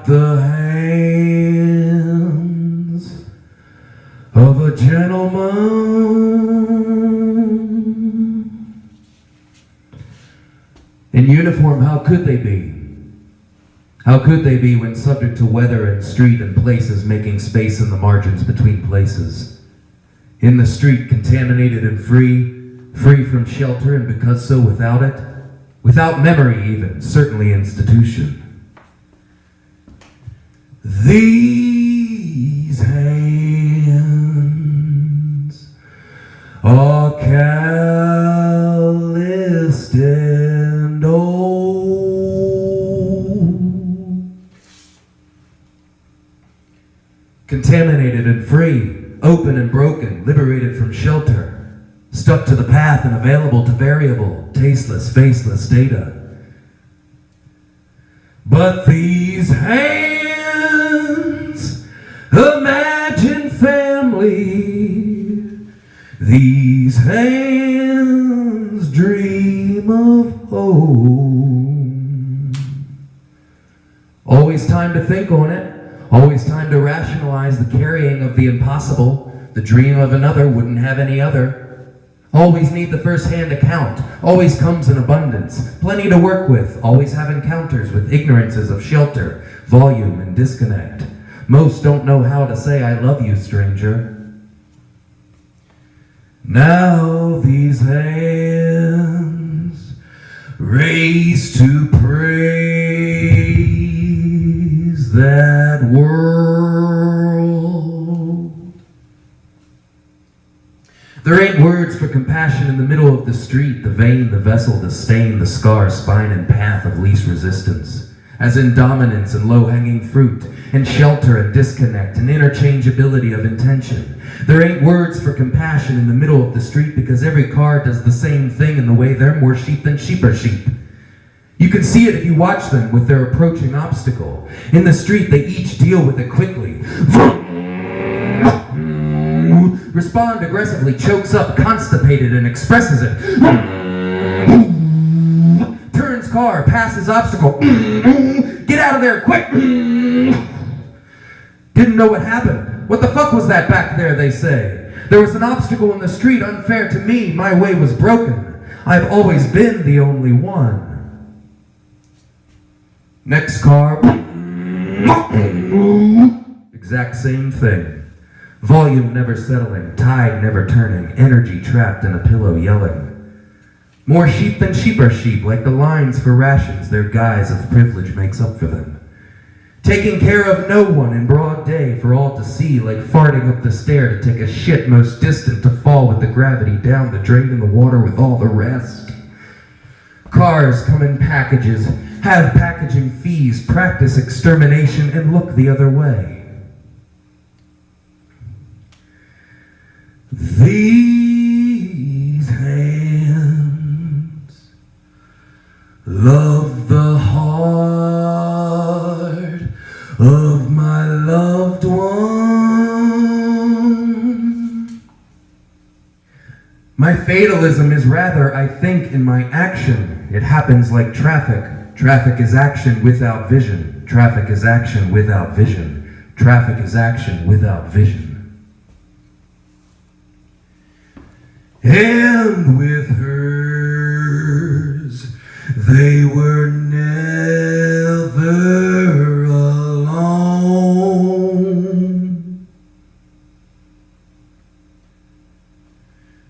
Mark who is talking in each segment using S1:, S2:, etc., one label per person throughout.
S1: not the hands of a gentleman. In uniform, how could they be? How could they be when subject to weather and street and places, making space in the margins between places? In the street, contaminated and free from shelter, and because so without it, without memory even, certainly institution. These hands are calloused and old, contaminated and free, open and broken, liberated from shelter, stuck to the path and available to variable, tasteless, faceless data. But these hands imagine family. These hands dream of home. Always time to think on it. Always time to rationalize the carrying of the impossible. The dream of another wouldn't have any other. Always need the first-hand account. Always comes in abundance. Plenty to work with. Always have encounters with ignorances of shelter, volume, and disconnect. Most don't know how to say I love you, stranger. Now these hands raise to praise that world. There ain't words for compassion in the middle of the street, the vein, the vessel, the stain, the scar, spine, and path of least resistance, as in dominance and low-hanging fruit, and shelter and disconnect, and interchangeability of intention. There ain't words for compassion in the middle of the street because every car does the same thing in the way they're more sheep than sheep are sheep. You can see it if you watch them with their approaching obstacle. In the street, they each deal with it quickly. Respond aggressively, chokes up, constipated, and expresses it. Turns car, passes obstacle. Get out of there, quick! Didn't know what happened. What the fuck was that back there, they say? There was an obstacle in the street, unfair to me. My way was broken. I've always been the only one. Next car. Exact same thing. Volume never settling, tide never turning, energy trapped in a pillow yelling. More sheep than sheep are sheep, like the lines for rations their guise of privilege makes up for them. Taking care of no one in broad day for all to see, like farting up the stair to take a shit most distant to fall with the gravity down the drain in the water with all the rest. Cars come in packages, have packaging fees, practice extermination, and look the other way. These hands love the heart of my loved one. My fatalism is rather, I think, in my action. It happens like traffic. Traffic is action without vision. Traffic is action without vision. Traffic is action without vision. And with hers, they were never alone.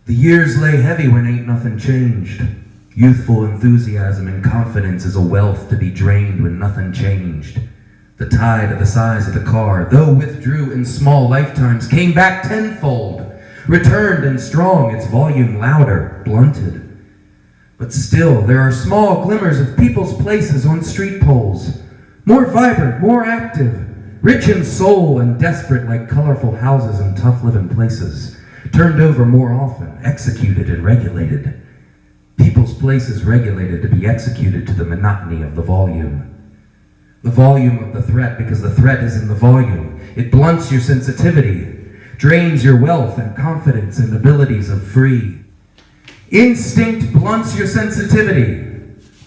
S1: The years lay heavy when ain't nothing changed. Youthful enthusiasm and confidence is a wealth to be drained when nothing changed. The tide of the size of the car, though withdrew in small lifetimes, came back tenfold. Returned and strong, its volume louder, blunted. But still, there are small glimmers of people's places on street poles. More vibrant, more active, rich in soul and desperate like colorful houses in tough living places. Turned over more often, executed and regulated. People's places regulated to be executed to the monotony of the volume. The volume of the threat, because the threat is in the volume. It blunts your sensitivity. Drains your wealth and confidence and abilities of free. Instinct blunts your sensitivity.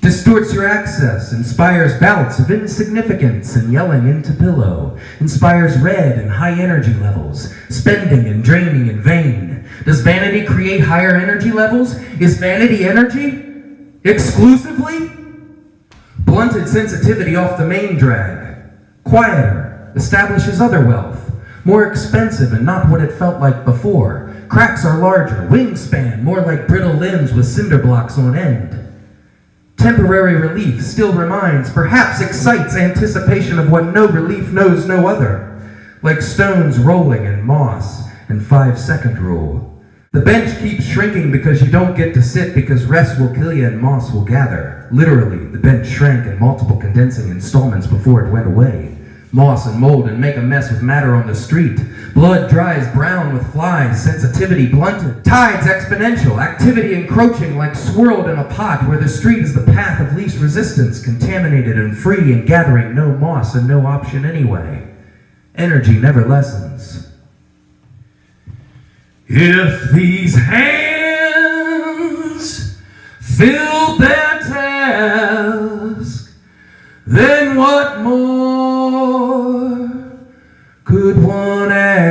S1: distorts your access, inspires bouts of insignificance and yelling into pillow, inspires red and high energy levels, spending and draining in vain. Does vanity create higher energy levels? Is vanity energy? Exclusively? Blunted sensitivity off the main drag. Quieter, establishes other wealth. More expensive and not what it felt like before. Cracks are larger, wingspan, more like brittle limbs with cinder blocks on end. Temporary relief still reminds, perhaps excites anticipation of what no relief knows no other. Like stones rolling in moss and 5-second rule. The bench keeps shrinking because you don't get to sit because rest will kill you and moss will gather. Literally, the bench shrank in multiple condensing installments before it went away. Moss and mold and make a mess with matter on the street. Blood dries brown with flies, sensitivity blunted. Tides exponential, activity encroaching like swirled in a pot where the street is the path of least resistance, contaminated and free and gathering no moss and no option anyway. Energy never lessens. If these hands filled their task, then what more could one ask?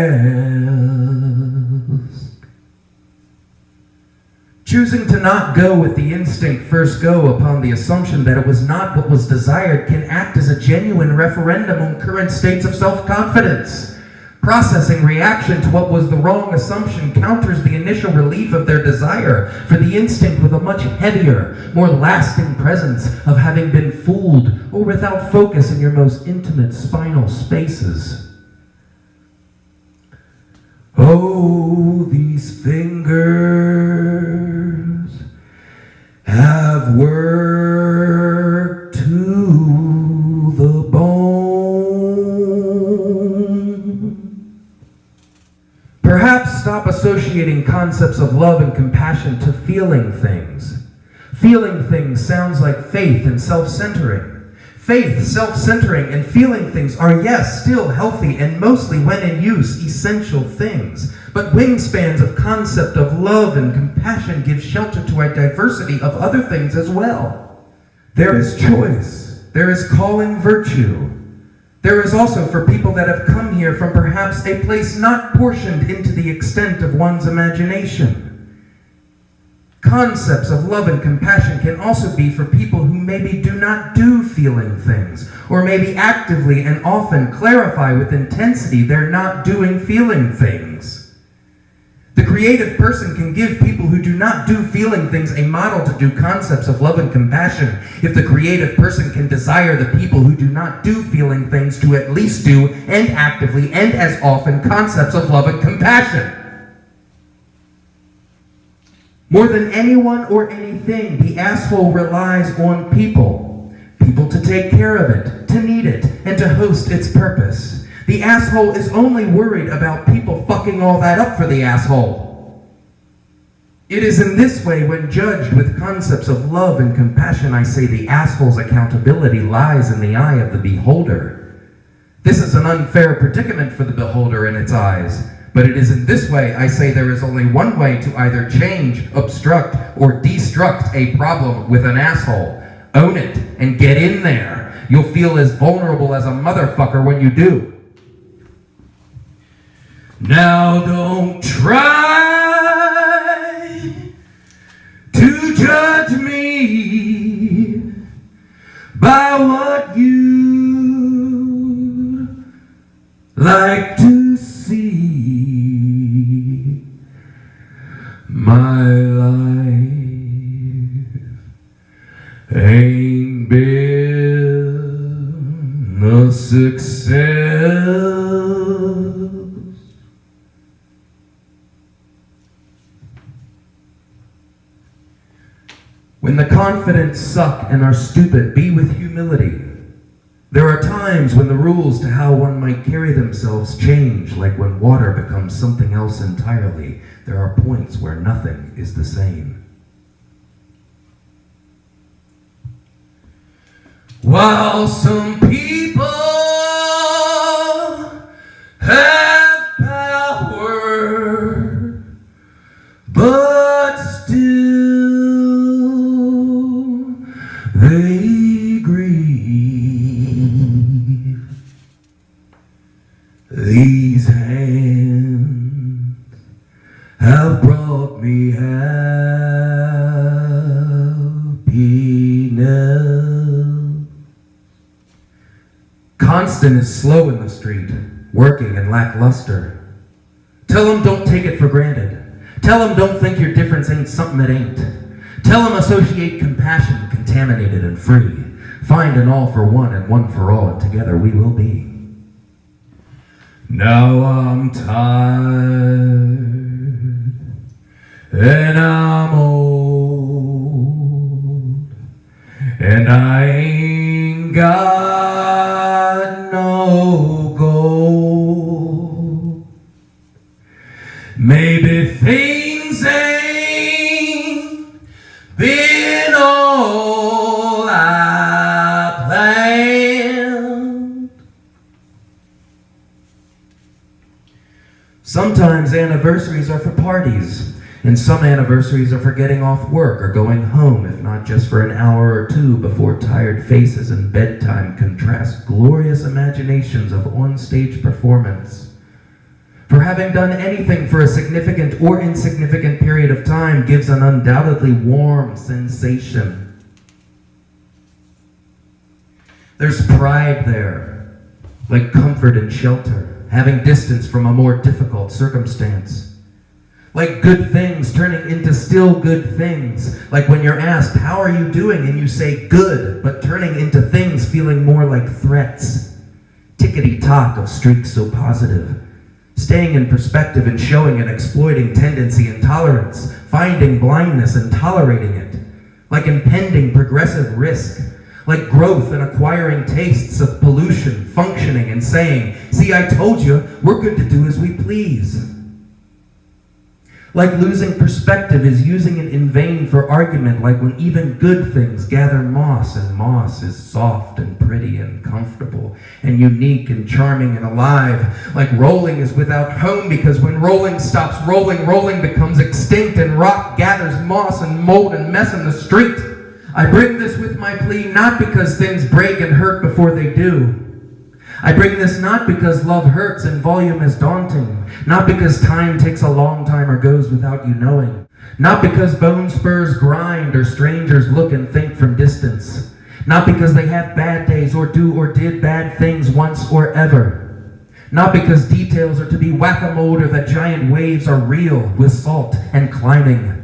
S1: Choosing to not go with the instinct first go upon the assumption that it was not what was desired can act as a genuine referendum on current states of self-confidence. Processing reaction to what was the wrong assumption counters the initial relief of their desire for the instinct with a much heavier, more lasting presence of having been fooled or without focus in your most intimate spinal spaces. Oh, these fingers have worked to the bone. Perhaps stop associating concepts of love and compassion to feeling things. Feeling things sounds like faith and self-centering. Faith, self-centering, and feeling things are, yes, still healthy and mostly, when in use, essential things. But wingspans of concept of love and compassion give shelter to a diversity of other things as well. There is choice. There is calling virtue. There is also for people that have come here from perhaps a place not portioned into the extent of one's imagination. Concepts of love and compassion can also be for people who maybe do not do feeling things, or maybe actively and often clarify with intensity they're not doing feeling things. The creative person can give people who do not do feeling things a model to do concepts of love and compassion if the creative person can desire the people who do not do feeling things to at least do, and actively and as often, concepts of love and compassion. More than anyone or anything, the asshole relies on people. People to take care of it, to need it, and to host its purpose. The asshole is only worried about people fucking all that up for the asshole. It is in this way, when judged with concepts of love and compassion, I say the asshole's accountability lies in the eye of the beholder. This is an unfair predicament for the beholder in its eyes. But it is in this way I say there is only one way to either change, obstruct, or destruct a problem with an asshole. Own it and get in there. You'll feel as vulnerable as a motherfucker when you do. Now don't try to judge me by what you like to see. My life ain't been a success. When the confident suck and are stupid, be with humility. There are times when the rules to how one might carry themselves change, like when water becomes something else entirely. There are points where nothing is the same. While some people have power, but still they constant is slow in the street, working and lackluster. Tell them don't take it for granted. Tell them don't think your difference ain't something that ain't. Tell them associate compassion, contaminated and free. Find an all for one and one for all, and together we will be. Now I'm tired, and I'm old, and I ain't got no gold. Maybe things ain't been all I planned. Sometimes anniversaries are for parties, and some anniversaries are for getting off work or going home, if not just for an hour or two before tired faces and bedtime contrast glorious imaginations of on-stage performance. For having done anything for a significant or insignificant period of time gives an undoubtedly warm sensation. There's pride there, like comfort and shelter, having distance from a more difficult circumstance. Like good things turning into still good things, like when you're asked, how are you doing? And you say good, but turning into things feeling more like threats. Tickety-tock of streaks so positive. Staying in perspective and showing and exploiting tendency and tolerance, finding blindness and tolerating it, like impending progressive risk, like growth and acquiring tastes of pollution, functioning and saying, see, I told you, we're good to do as we please. Like losing perspective is using it in vain for argument, like when even good things gather moss, and moss is soft and pretty and comfortable and unique and charming and alive. Like rolling is without home, because when rolling stops rolling, rolling becomes extinct, and rock gathers moss and mold and mess in the street. I bring this with my plea not because things break and hurt before they do. I bring this not because love hurts and volume is daunting, not because time takes a long time or goes without you knowing, not because bone spurs grind or strangers look and think from distance, not because they have bad days or do or did bad things once or ever, not because details are to be whack-a-mole or that giant waves are real with salt and climbing.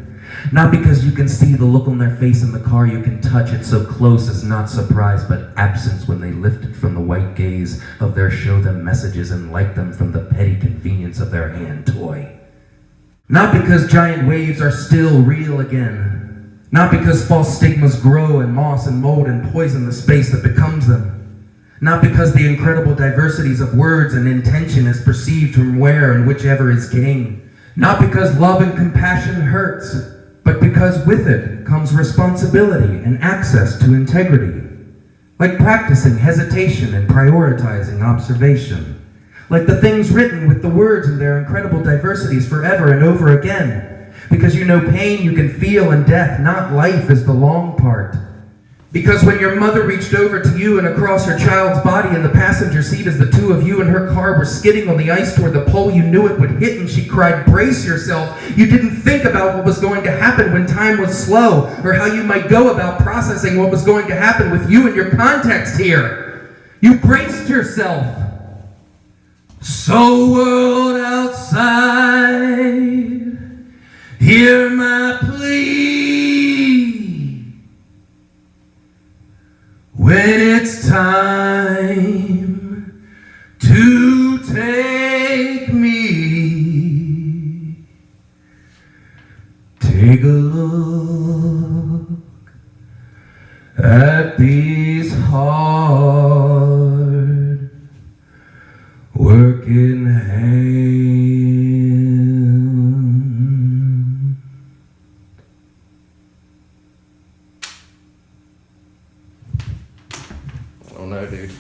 S1: Not because you can see the look on their face in the car, you can touch it so close as not surprise, but absence when they lift it from the white gaze of their show them messages and like them from the petty convenience of their hand toy. Not because giant waves are still real again. Not because false stigmas grow and moss and mold and poison the space that becomes them. Not because the incredible diversities of words and intention is perceived from where and whichever is king. Not because love and compassion hurts, but because with it comes responsibility and access to integrity. Like practicing hesitation and prioritizing observation. Like the things written with the words and their incredible diversities forever and over again. Because you know pain you can feel and death, not life, is the long part. Because when your mother reached over to you and across her child's body in the passenger seat as the two of you in her car were skidding on the ice toward the pole, you knew it would hit, and she cried, brace yourself. You didn't think about what was going to happen when time was slow, or how you might go about processing what was going to happen with you and your context here. You braced yourself. So world outside, hear my plea. When it's time to take me, take a look at these hard working hands. I don't know, dude.